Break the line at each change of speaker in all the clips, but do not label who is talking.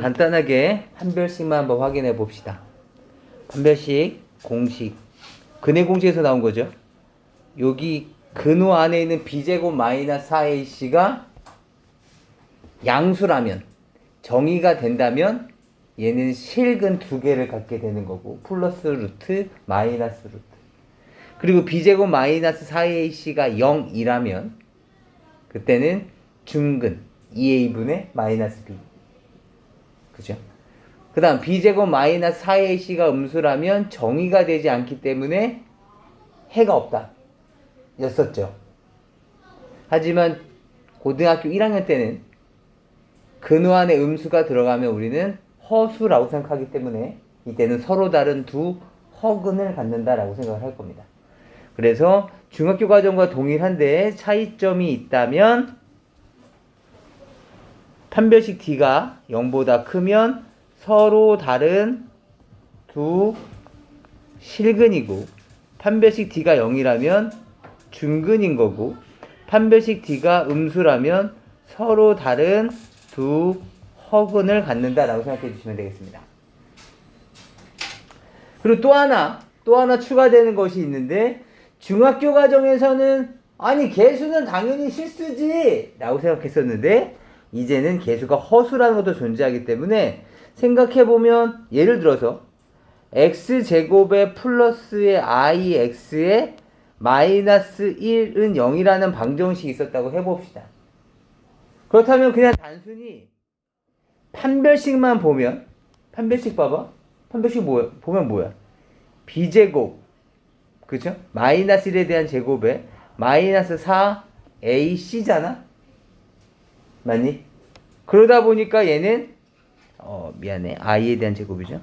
간단하게 판별식만 한번 확인해 봅시다. 판별식 공식 근해 공식에서 나온 거죠. 여기 근호 안에 있는 b제곱 마이너스 4ac가 양수라면, 정의가 된다면 얘는 실근 두 개를 갖게 되는 거고, 플러스 루트 마이너스 루트. 그리고 b제곱 마이너스 4ac가 0이라면 그때는 중근 2a분의 마이너스 b. 그죠? 그 다음 b제곱 마이너스 4ac가 음수라면 정의가 되지 않기 때문에 해가 없다 였었죠. 하지만 고등학교 1학년 때는 근호 안에 음수가 들어가면 우리는 허수라고 생각하기 때문에 이때는 서로 다른 두 허근을 갖는다라고 생각을 할 겁니다. 그래서 중학교 과정과 동일한데 차이점이 있다면 판별식 D가 0보다 크면 서로 다른 두 실근이고, 판별식 D가 0이라면 중근인 거고, 판별식 D가 음수라면 서로 다른 두 허근을 갖는다라고 생각해 주시면 되겠습니다. 그리고 또 하나 추가되는 것이 있는데, 중학교 과정에서는 아니 개수는 당연히 실수지 라고 생각했었는데, 이제는 개수가 허수라는 것도 존재하기 때문에 생각해보면, 예를 들어서 x제곱에 플러스의 ix에 마이너스 1은 0이라는 방정식이 있었다고 해봅시다. 그렇다면 그냥 단순히 판별식만 보면, 판별식 봐봐. 판별식 뭐야? 보면 뭐야? b제곱, 그죠? 마이너스 1에 대한 제곱에 마이너스 4ac잖아? 맞니? 그러다 보니까 얘는 미안해. i에 대한 제곱이죠.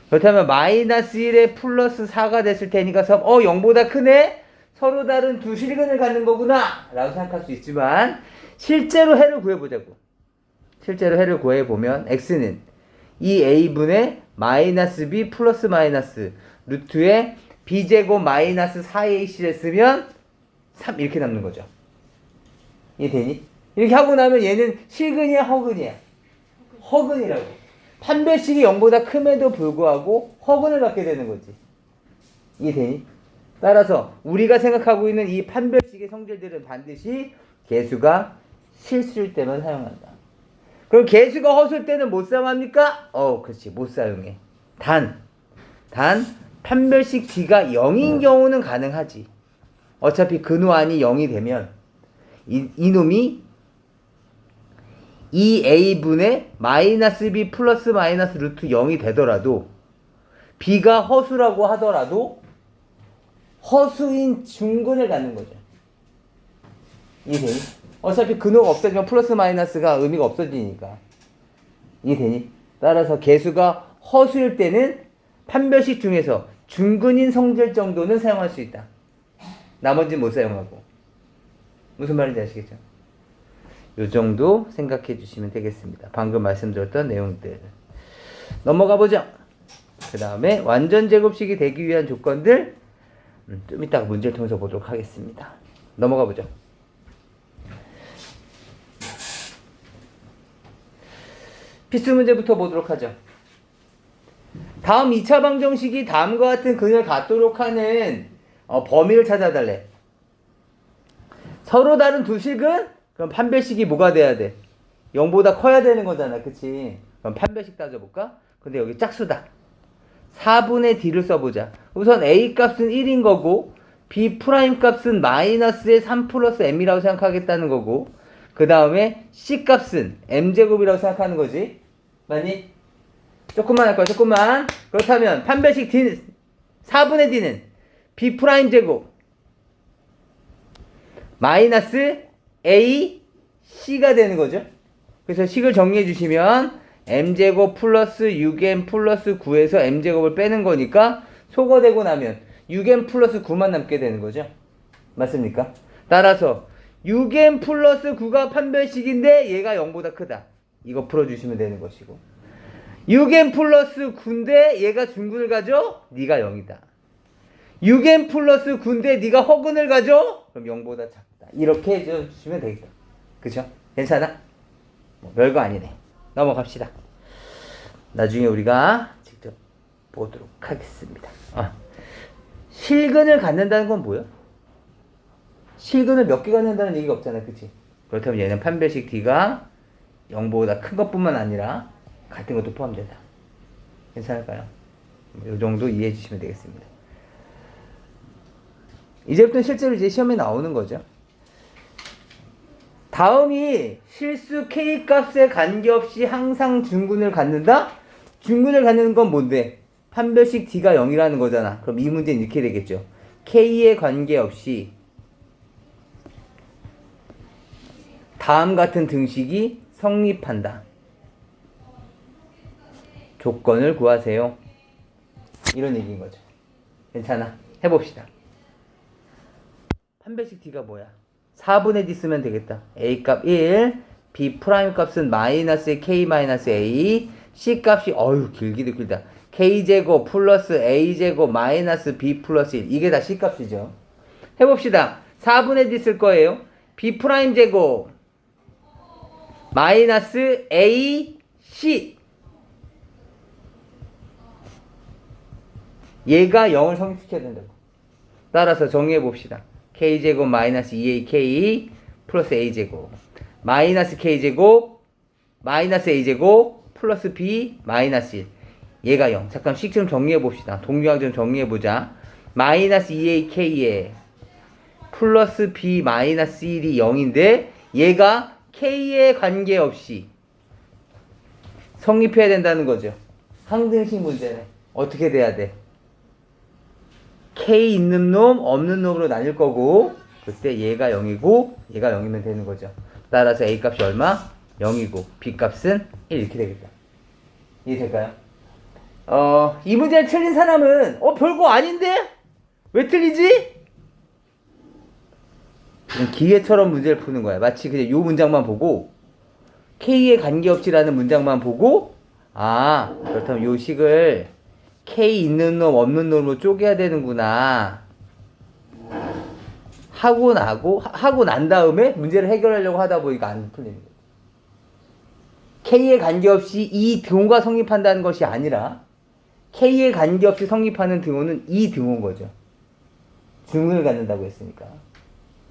그렇다면 마이너스 1에 플러스 4가 됐을 테니까 0보다 크네? 서로 다른 두 실근을 갖는 거구나 라고 생각할 수 있지만, 실제로 해를 구해보자고. 실제로 해를 구해보면 x는 2a분의 마이너스 b 플러스 마이너스 루트에 b제곱 마이너스 4ac를 쓰면 3 이렇게 남는 거죠. 이해되니? 이렇게 하고 나면 얘는 실근이야 허근이야? 허근이라고. 판별식이 0보다 큼에도 불구하고 허근을 갖게 되는 거지. 이해되니? 따라서 우리가 생각하고 있는 이 판별식의 성질들은 반드시 개수가 실수일 때만 사용한다. 그럼 개수가 허수일 때는 못 사용합니까? 그렇지. 못 사용해. 단 판별식 D가 0인 경우는 가능하지. 어차피 근호안이 0이 되면 이놈이 2a분의 마이너스 b 플러스 마이너스 루트 0이 되더라도, b가 허수라고 하더라도 허수인 중근을 갖는 거죠. 이해되니? 어차피 근호가 없어지면 플러스 마이너스가 의미가 없어지니까. 이해되니? 따라서 개수가 허수일 때는 판별식 중에서 중근인 성질 정도는 사용할 수 있다. 나머지는 못 사용하고. 무슨 말인지 아시겠죠? 요 정도 생각해 주시면 되겠습니다. 방금 말씀드렸던 내용들. 넘어가 보죠. 그 다음에 완전 제곱식이 되기 위한 조건들 좀 이따가 문제를 통해서 보도록 하겠습니다. 넘어가 보죠. 필수 문제부터 보도록 하죠. 다음 2차 방정식이 다음과 같은 근을 갖도록 하는 범위를 찾아달래. 서로 다른 두 식은? 그럼 판별식이 뭐가 돼야 돼? 0보다 커야 되는 거잖아. 그치? 그럼 판별식 따져볼까? 근데 여기 짝수다. 4분의 d를 써보자. 우선 a 값은 1인 거고, b 프라임 값은 마이너스의 3 플러스 m이라고 생각하겠다는 거고, 그 다음에 c 값은 m제곱이라고 생각하는 거지. 맞니? 조금만 할 거야. 조금만. 그렇다면 판별식 d는 4분의 d는 b 프라임 제곱 마이너스 a c가 되는 거죠. 그래서 식을 정리해 주시면 m제곱 플러스 6m 플러스 9에서 m제곱을 빼는 거니까 소거되고 나면 6m 플러스 9만 남게 되는 거죠. 맞습니까? 따라서 6m 플러스 9가 판별식인데 얘가 0보다 크다. 이거 풀어주시면 되는 것이고, 6m 플러스 9인데 얘가 중근을 가져? 네가 0이다. 6m 플러스 9인데 네가 허근을 가져? 그럼 0보다 작다. 이렇게 해주시면 되겠다. 그쵸? 괜찮아? 별거 아니네. 넘어갑시다. 나중에 우리가 직접 보도록 하겠습니다. 실근을 갖는다는 건 뭐야? 실근을 몇 개 갖는다는 얘기가 없잖아, 그치? 그렇다면 얘는 판별식 D가 0보다 큰 것뿐만 아니라 같은 것도 포함된다. 괜찮을까요? 이 정도 이해해 주시면 되겠습니다. 이제부터는 실제로 이제 시험에 나오는 거죠. 다음이 실수 K값에 관계없이 항상 중근을 갖는다? 중근을 갖는 건 뭔데? 판별식 D가 0이라는 거잖아. 그럼 이 문제는 이렇게 되겠죠. K에 관계없이 다음 같은 등식이 성립한다. 조건을 구하세요. 이런 얘기인 거죠. 괜찮아. 해봅시다. 판별식 D가 뭐야? 4분의 D 쓰면 되겠다. A 값 1, B 프라임 값은 마이너스 K 마이너스 A, C 값이 길기도 길다. K제곱 플러스 A제곱 마이너스 B 플러스 1. 이게 다 C 값이죠. 해봅시다. 4분의 D 쓸 거예요. B 프라임 제곱 마이너스 A, C. 얘가 0을 성립시켜야 된다고. 따라서 정리해 봅시다. K제곱 마이너스 2AK 플러스 A제곱 마이너스 K제곱 마이너스 A제곱 플러스 B 마이너스 1. 얘가 0. 잠깐 식 좀 정리해 봅시다. 동류항 좀 정리해 보자. 마이너스 2AK에 플러스 B 마이너스 1이 0인데 얘가 K에 관계없이 성립해야 된다는 거죠. 항등식 문제네. 어떻게 돼야 돼? K 있는 놈, 없는 놈으로 나뉠 거고, 그때 얘가 0이고, 얘가 0이면 되는 거죠. 따라서 A 값이 얼마? 0이고, B 값은 1 이렇게 되겠다. 이해될까요? 이 문제를 틀린 사람은, 별거 아닌데? 왜 틀리지? 기계처럼 문제를 푸는 거야. 마치 그냥 요 문장만 보고, K에 관계없이라는 문장만 보고, 그렇다면 요 식을 K 있는 놈 없는 놈으로 쪼개야 되는구나 하고 난 다음에 문제를 해결하려고 하다 보니까 안 풀리는 거예요. K에 관계없이 이 등호가 성립한다는 것이 아니라 K에 관계없이 성립하는 등호는 이 등호인 거죠. 중을 갖는다고 했으니까.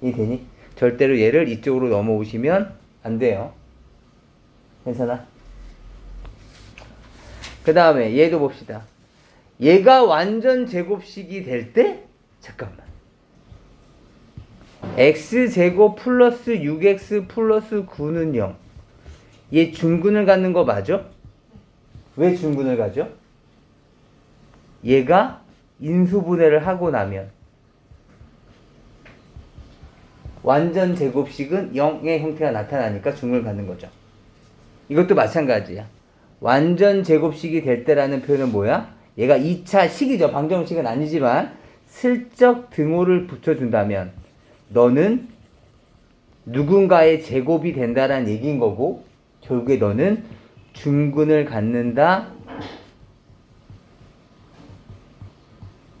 이해되니? 절대로 얘를 이쪽으로 넘어오시면 안 돼요. 괜찮아? 그 다음에 얘도 봅시다. 얘가 완전 제곱식이 될 때 잠깐만 x제곱 플러스 6x 플러스 9는 0. 얘 중근을 갖는 거 맞아? 왜 중근을 가죠? 얘가 인수분해를 하고 나면 완전 제곱식은 0의 형태가 나타나니까 중을 갖는 거죠. 이것도 마찬가지야. 완전 제곱식이 될 때라는 표현은 뭐야? 얘가 2차 식이죠. 방정식은 아니지만 슬쩍 등호를 붙여준다면 너는 누군가의 제곱이 된다라는 얘기인 거고 결국에 너는 중근을 갖는다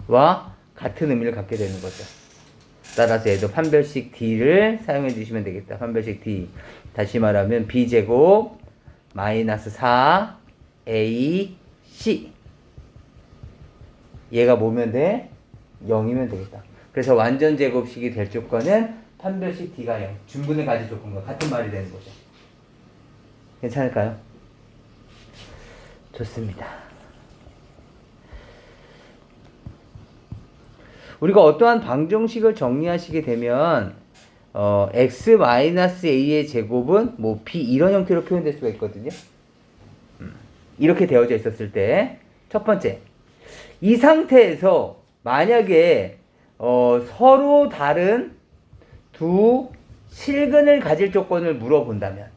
와 같은 의미를 갖게 되는 거죠. 따라서 얘도 판별식 D를 사용해 주시면 되겠다. 판별식 D. 다시 말하면 B제곱 마이너스 4 A C. 얘가 뭐면 돼? 0이면 되겠다. 그래서 완전 제곱식이 될 조건은 판별식 D가 0. 중근을 가질 조건과 같은 말이 되는 거죠. 괜찮을까요? 좋습니다. 우리가 어떠한 방정식을 정리하시게 되면 x-a의 제곱은 뭐 b 이런 형태로 표현될 수가 있거든요. 이렇게 되어져 있었을 때 첫 번째, 이 상태에서 만약에 서로 다른 두 실근을 가질 조건을 물어본다면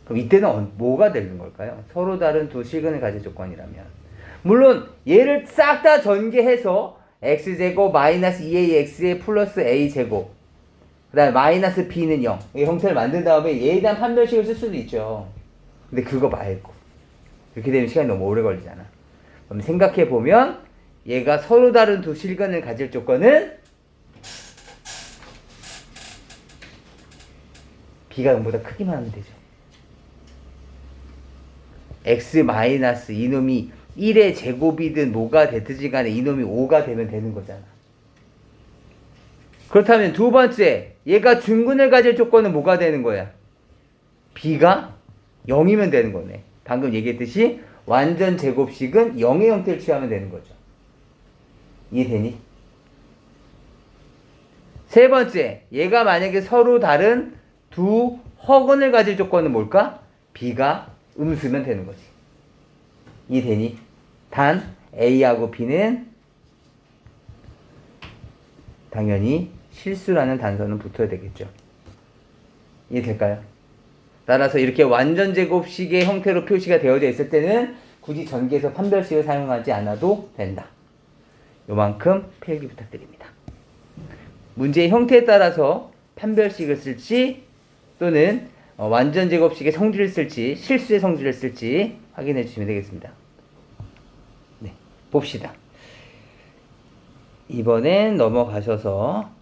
그럼 이때는 뭐가 되는 걸까요? 서로 다른 두 실근을 가질 조건이라면 물론 얘를 싹 다 전개해서 x제곱 마이너스 2ax에 플러스 a제곱 그 다음에 마이너스 b는 0 이 형태를 만든 다음에 얘에 대한 판별식을 쓸 수도 있죠. 근데 그거 말고 그렇게 되면 시간이 너무 오래 걸리잖아. 그럼 생각해보면 얘가 서로 다른 두 실근을 가질 조건은 b가 0보다 크기만 하면 되죠. x 마이너스 이놈이 1의 제곱이든 뭐가 됐든지 간에 이놈이 5가 되면 되는 거잖아. 그렇다면 두 번째, 얘가 중근을 가질 조건은 뭐가 되는 거야? b가 0이면 되는 거네. 방금 얘기했듯이 완전 제곱식은 0의 형태를 취하면 되는 거죠. 이해되니? 세 번째, 얘가 만약에 서로 다른 두 허근을 가질 조건은 뭘까? b가 음수면 되는 거지. 이해되니? 단 a하고 b는 당연히 실수라는 단서는 붙어야 되겠죠. 이해될까요? 따라서 이렇게 완전 제곱식의 형태로 표시가 되어져 있을 때는 굳이 전개해서 판별식을 사용하지 않아도 된다. 요만큼 필기 부탁드립니다. 문제의 형태에 따라서 판별식을 쓸지 또는 완전 제곱식의 성질을 쓸지 실수의 성질을 쓸지 확인해 주시면 되겠습니다. 네, 봅시다. 이번엔 넘어가셔서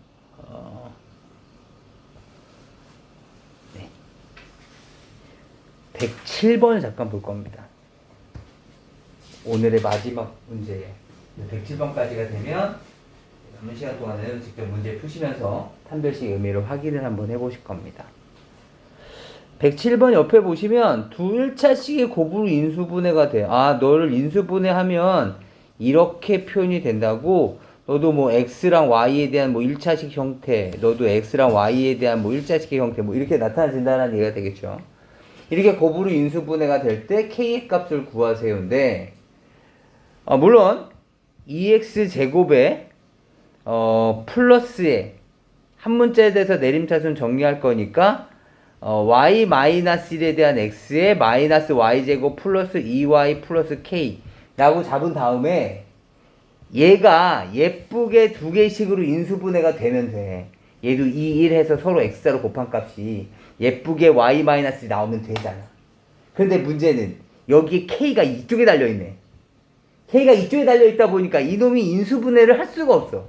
107번을 잠깐 볼 겁니다. 오늘의 마지막 문제예요. 107번까지가 되면 남은 시간 동안은 직접 문제 푸시면서 판별식 의미를 확인을 한번 해보실 겁니다. 107번 옆에 보시면 두 1차식의 곱으로 인수분해가 돼. 아, 너를 인수분해하면 이렇게 표현이 된다고? 너도 뭐 x랑 y에 대한 뭐 1차식 형태, 너도 x랑 y에 대한 뭐 1차식의 형태 뭐 이렇게 나타나진다는 얘기가 되겠죠. 이렇게 곱으로 인수분해가 될 때 k의 값을 구하세요인데 물론 2x 제곱에 플러스에 한 문자에 대해서 내림차순 정리할 거니까 y 마이너스 1에 대한 x에 마이너스 y제곱 플러스 2y 플러스 k 라고 잡은 다음에 얘가 예쁘게 두 개씩으로 인수분해가 되면 돼. 얘도 2, 1 해서 서로 x자로 곱한 값이 예쁘게 y 마이너스 나오면 되잖아. 그런데 문제는 여기 k가 이쪽에 달려있네. k가 이쪽에 달려있다 보니까 이놈이 인수분해를 할 수가 없어.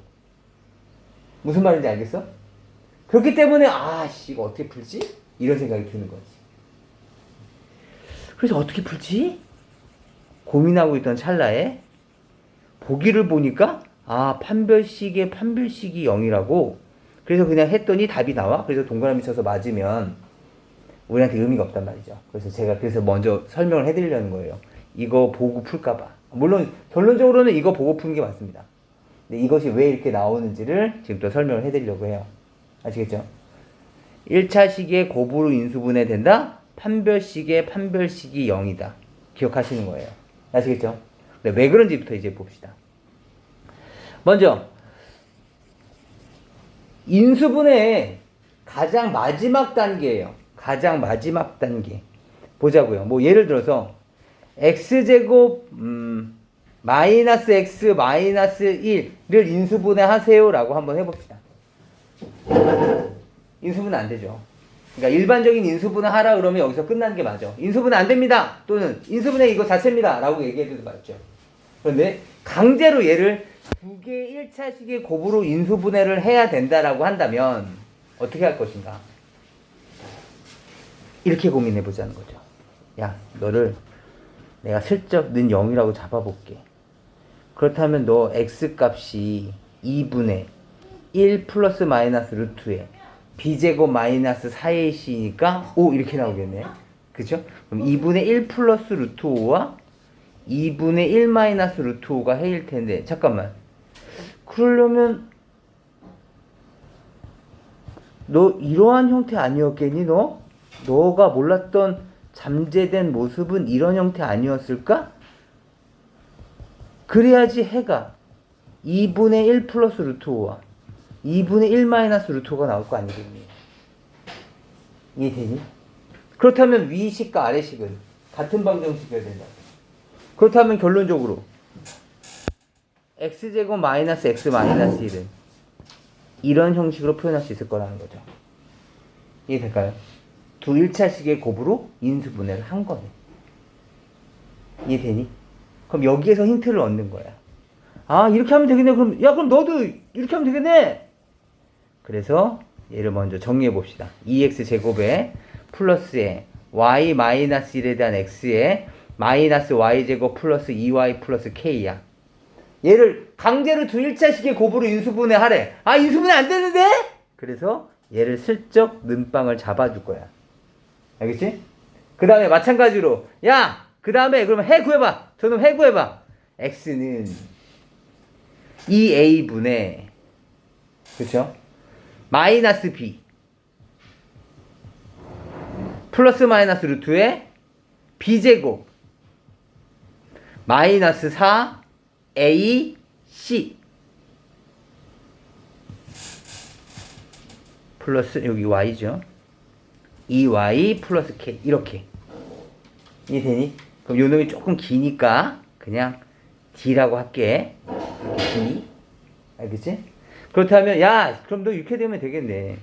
무슨 말인지 알겠어? 그렇기 때문에 아씨 이거 어떻게 풀지? 이런 생각이 드는 거지. 그래서 어떻게 풀지? 고민하고 있던 찰나에 보기를 보니까 판별식의 판별식이 0이라고. 그래서 그냥 했더니 답이 나와. 그래서 동그라미 쳐서 맞으면 우리한테 의미가 없단 말이죠. 그래서 제가 먼저 설명을 해드리려는 거예요. 이거 보고 풀까봐. 물론 결론적으로는 이거 보고 푸는 게 맞습니다. 근데 이것이 왜 이렇게 나오는지를 지금 또 설명을 해드리려고 해요. 아시겠죠? 1차식의 곱으로 인수분해 된다. 판별식의 판별식이 0이다. 기억하시는 거예요. 아시겠죠? 왜 그런지부터 이제 봅시다. 먼저 인수분해의 가장 마지막 단계예요. 가장 마지막 단계. 보자고요. 뭐 예를 들어서 x제곱 마이너스 x 마이너스 1을 인수분해 하세요 라고 한번 해봅시다. 인수분해 안 되죠. 그러니까 일반적인 인수분해 하라 그러면 여기서 끝나는 게 맞아. 인수분해 안 됩니다. 또는 인수분해 이거 자체입니다 라고 얘기해도 맞죠. 그런데 강제로 얘를 두 개의 1차식의 곱으로 인수분해를 해야 된다라고 한다면 어떻게 할 것인가? 이렇게 고민해 보자는 거죠. 야, 너를 내가 슬쩍 는 0이라고 잡아볼게. 그렇다면 너 x값이 2분의 1 플러스 마이너스 루트에 b제곱 마이너스 4ac니까 5 이렇게 나오겠네. 그죠? 그럼 2분의 1 플러스 루트 5와 2분의 1 마이너스 루트 5가 해일 텐데 잠깐만. 그러려면 너 이러한 형태 아니었겠니? 너가 몰랐던 잠재된 모습은 이런 형태 아니었을까? 그래야지 해가 2분의 1 플러스 루트 5와 2분의 1 마이너스 루트 5가 나올 거 아니겠니? 이해되니? 그렇다면 위식과 아래식은 같은 방정식이어야 된다. 그렇다면 결론적으로 x제곱 마이너스 x 마이너스 1은 이런 형식으로 표현할 수 있을 거라는 거죠. 이해될까요? 두 1차식의 곱으로 인수분해를 한 거네. 이해되니? 그럼 여기에서 힌트를 얻는 거야. 이렇게 하면 되겠네. 그럼 너도 이렇게 하면 되겠네. 그래서 얘를 먼저 정리해 봅시다. 2x 제곱에 플러스에 y 마이너스 1에 대한 x에 마이너스 y제곱 플러스 2y 플러스 k야. 얘를 강제로 두 1차식의 곱으로 인수분해 하래. 아, 인수분해 안 되는데? 그래서 얘를 슬쩍 는빵을 잡아줄 거야. 알겠지? 그 다음에 마찬가지로, 야! 그 다음에 그러면 해 구해봐. 저놈 해 구해봐. x는 2a분의, 그쵸? 마이너스 b 플러스 마이너스 루트에 b제곱 마이너스 4ac 플러스 여기 y죠. 2y 플러스 k 이렇게 이해되니? 그럼 요 놈이 조금 기니까 그냥 d라고 할게. d 알겠지? 그렇다면 야 그럼 너 이렇게 되면 되겠네.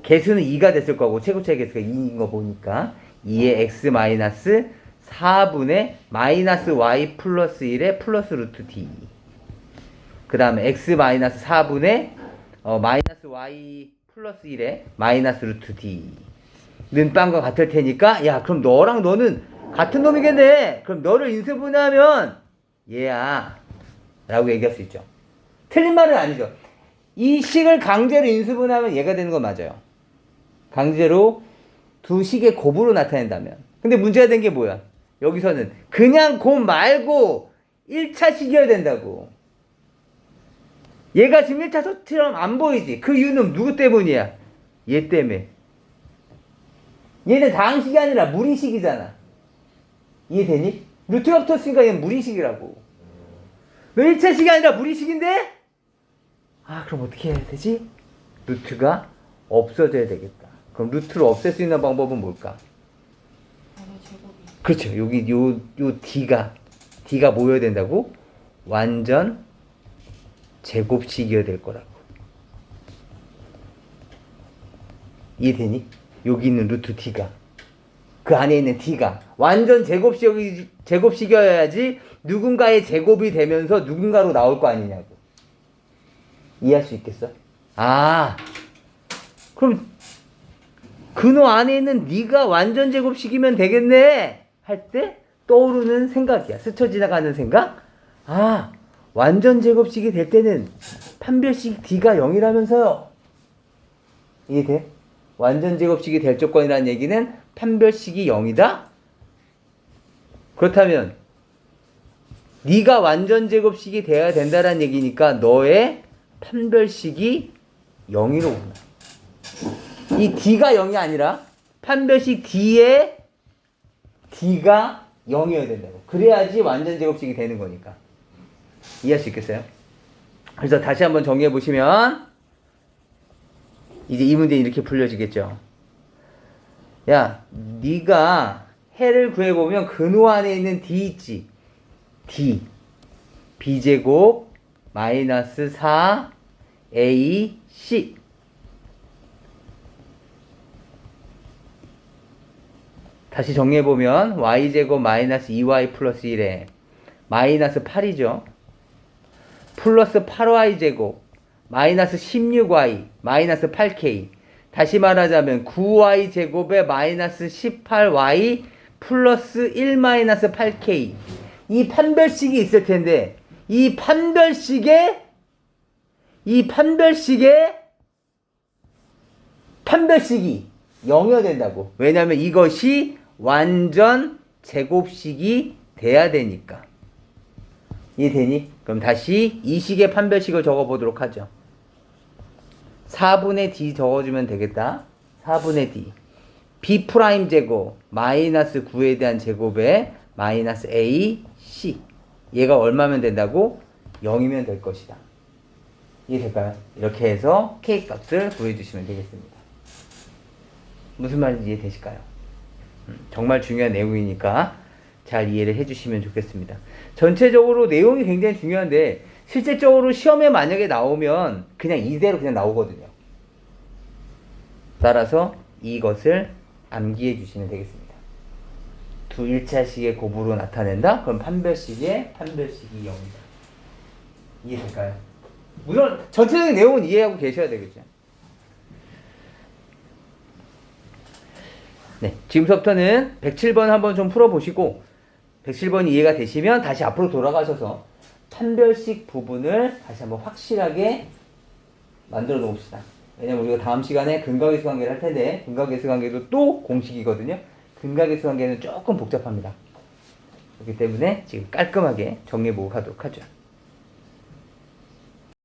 개수는 2가 됐을 거고 최고차의 개수가 2인 거 보니까 2의 x 마이너스 4분의 마이너스 y 플러스 1의 플러스 루트 d 그 다음에 x 마이너스 4분의 마이너스 y 플러스 1의 마이너스 루트 d 는 빵과 같을 테니까 야 그럼 너랑 너는 같은 놈이겠네. 그럼 너를 인수분해하면 얘야 라고 얘기할 수 있죠. 틀린 말은 아니죠. 이 식을 강제로 인수분해하면 얘가 되는 건 맞아요. 강제로 두 식의 곱으로 나타낸다면. 근데 문제가 된 게 뭐야? 여기서는 그냥 곱 말고 1차식이어야 된다고. 얘가 지금 1차식처럼 안 보이지? 그 이유는 누구 때문이야? 얘 때문에. 얘는 다항식이 아니라 무리식이잖아. 이해되니? 루트가 붙었으니까 얘는 무리식이라고. 너 1차식이 아니라 무리식인데? 아 그럼 어떻게 해야 되지? 루트가 없어져야 되겠다. 그럼 루트를 없앨 수 있는 방법은 뭘까? 그렇죠. 여기 요 D가 뭐여야 된다고? 완전 제곱식이어야 될 거라고. 이해되니? 여기 있는 루트 D가 그 안에 있는 D가 완전 제곱식이어야지 누군가의 제곱이 되면서 누군가로 나올 거 아니냐고. 이해할 수 있겠어? 아 그럼 근호 안에 있는 네가 완전 제곱식이면 되겠네 할 때 떠오르는 생각이야. 스쳐 지나가는 생각. 아 완전 제곱식이 될 때는 판별식 D가 0이라면서요. 이해돼? 완전 제곱식이 될 조건이라는 얘기는 판별식이 0이다? 그렇다면 네가 완전 제곱식이 돼야 된다는 얘기니까 너의 판별식이 0이로구나. 이 D가 0이 아니라 판별식 D의 D가 0이어야 된다고. 그래야지 완전 제곱식이 되는 거니까. 이해할 수 있겠어요? 그래서 다시 한번 정리해 보시면 이제 이 문제는 이렇게 풀려지겠죠. 야, 네가 해를 구해보면 근호 안에 있는 D 있지? D B제곱 마이너스 4AC 다시 정리해보면 y제곱 마이너스 2y 플러스 1에 마이너스 8이죠. 플러스 8y제곱 마이너스 16y 마이너스 8k 다시 말하자면 9y제곱에 마이너스 18y 플러스 1 마이너스 8k 이 판별식이 있을 텐데 이 판별식의 판별식이 0이어야 된다고. 왜냐하면 이것이 완전 제곱식이 돼야 되니까. 이해되니? 그럼 다시 이 식의 판별식을 적어보도록 하죠. 4분의 D 적어주면 되겠다. 4분의 D B 프라임 제곱 마이너스 9에 대한 제곱에 마이너스 A C 얘가 얼마면 된다고? 0이면 될 것이다. 이해될까요? 이렇게 해서 K 값을 구해주시면 되겠습니다. 무슨 말인지 이해되실까요? 정말 중요한 내용이니까 잘 이해를 해주시면 좋겠습니다. 전체적으로 내용이 굉장히 중요한데 실제적으로 시험에 만약에 나오면 그냥 이대로 그냥 나오거든요. 따라서 이것을 암기해 주시면 되겠습니다. 두 1차식의 곱으로 나타낸다? 그럼 판별식이 0이다. 이해될까요? 물론 전체적인 내용은 이해하고 계셔야 되겠죠. 네, 지금부터는 107번 한번 좀 풀어보시고 107번이 이해가 되시면 다시 앞으로 돌아가셔서 판별식 부분을 다시 한번 확실하게 만들어 놓읍시다. 왜냐면 우리가 다음 시간에 근각계수 관계를 할 텐데 근각계수 관계도 또 공식이거든요. 근각계수 관계는 조금 복잡합니다. 그렇기 때문에 지금 깔끔하게 정리해보고 가도록 하죠.